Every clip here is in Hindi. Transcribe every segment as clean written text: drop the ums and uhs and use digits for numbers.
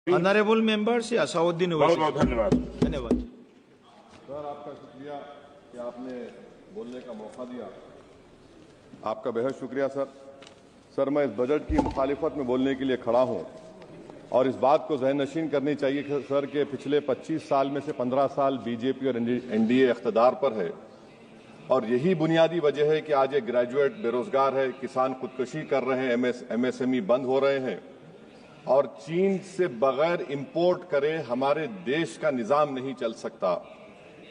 ऑनरेबल मेंबर्स असाउद्दीन बहुत बहुत धन्यवाद। धन्यवाद सर, आपका शुक्रिया कि आपने बोलने का मौका दिया। आपका बेहद शुक्रिया सर। सर, मैं इस बजट की मुखालिफत में बोलने के लिए खड़ा हूं और इस बात को ज़हन नशीन करनी चाहिए सर कि पिछले 25 साल में से 15 साल बीजेपी और एनडीए इख्तिदार पर है और यही बुनियादी वजह है कि आज एक ग्रेजुएट बेरोजगार है, किसान खुदकुशी कर रहे हैं, एमएसएमई बंद हो रहे हैं और चीन से बगैर इंपोर्ट करे हमारे देश का निजाम नहीं चल सकता।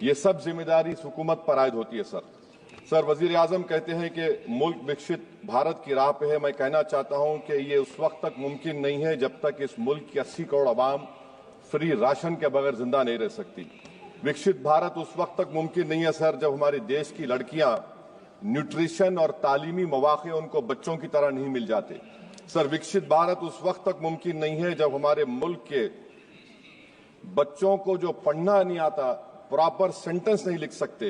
ये सब जिम्मेदारी इस हुकूमत पर आयद होती है सर। वजीर आजम कहते हैं कि मुल्क विकसित भारत की राह पे है। मैं कहना चाहता हूं कि ये उस वक्त तक मुमकिन नहीं है जब तक इस मुल्क की 80 करोड़ आवाम फ्री राशन के बगैर जिंदा नहीं रह सकती। विकसित भारत उस वक्त तक मुमकिन नहीं है सर जब हमारे देश की लड़कियां न्यूट्रिशन और तालीमी मौके उनको बच्चों की तरह नहीं मिल जाते। सर, विकसित भारत उस वक्त तक मुमकिन नहीं है जब हमारे मुल्क के बच्चों को जो पढ़ना नहीं आता, प्रॉपर सेंटेंस नहीं लिख सकते।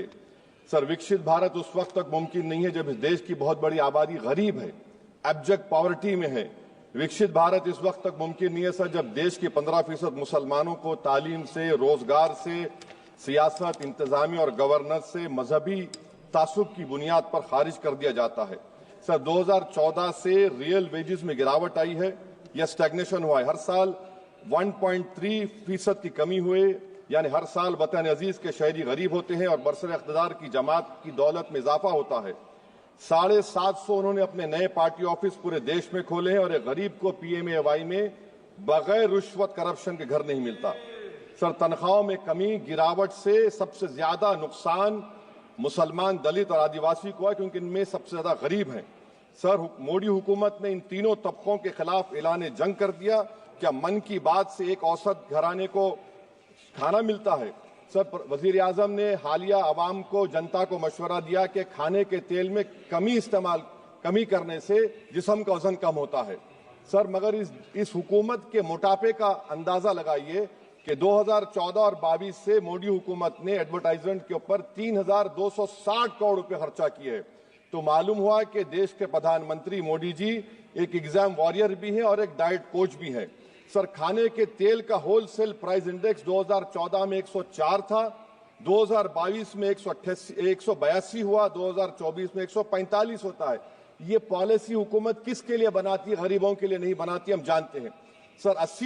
सर, विकसित भारत उस वक्त तक मुमकिन नहीं है जब इस देश की बहुत बड़ी आबादी गरीब है, एब्जेक्ट पॉवर्टी में है। विकसित भारत इस वक्त तक मुमकिन नहीं है सर जब देश के 15% मुसलमानों को तालीम से, रोजगार से, सियासत, इंतजामी और गवर्नेंस से मजहबी तासुब की बुनियाद पर खारिज कर दिया जाता है। सर, 2014 से रियल वेजेस में गिरावट आई है या स्टैग्नेशन हुआ है। हर साल 1.3% की कमी हुई, यानी हर साल वतन अजीज के शहरी गरीब होते हैं और बरसर इख्तिदार की जमात की दौलत में इजाफा होता है। 750 उन्होंने अपने नए पार्टी ऑफिस पूरे देश में खोले हैं और एक गरीब को पीएमएवाई में बगैर रिश्वत करप्शन के घर नहीं मिलता। सर, तनख्वाहों में कमी, गिरावट से सबसे ज्यादा नुकसान मुसलमान, दलित और आदिवासी को है क्योंकि इनमें सबसे ज्यादा गरीब हैं। सर, मोदी हुकूमत ने इन तीनों तबकों के खिलाफ ऐलान जंग कर दिया। क्या मन की बात से एक औसत घराने को खाना मिलता है? सर, वजीर आजम ने हालिया आवाम को, जनता को मशवरा दिया कि खाने के तेल में कमी करने से जिस्म का वजन कम होता है। सर, मगर इस हुकूमत के मोटापे का अंदाजा लगाइए कि 2014 और 22 से मोदी हुकूमत ने एडवर्टाइजमेंट के ऊपर 3,260 करोड़ रुपए खर्चा किए। तो मालूम हुआ कि देश के प्रधानमंत्री मोदी जी एक एग्जाम वॉरियर भी हैं और एक डाइट कोच भी हैं। सर, खाने के तेल का होलसेल प्राइस इंडेक्स 2014 में 104 था, 2022 में 182 हुआ, 2024 में 145 होता है। ये पॉलिसी हुकूमत किसके लिए बनाती है? गरीबों के लिए नहीं बनाती, हम जानते हैं। सर, 80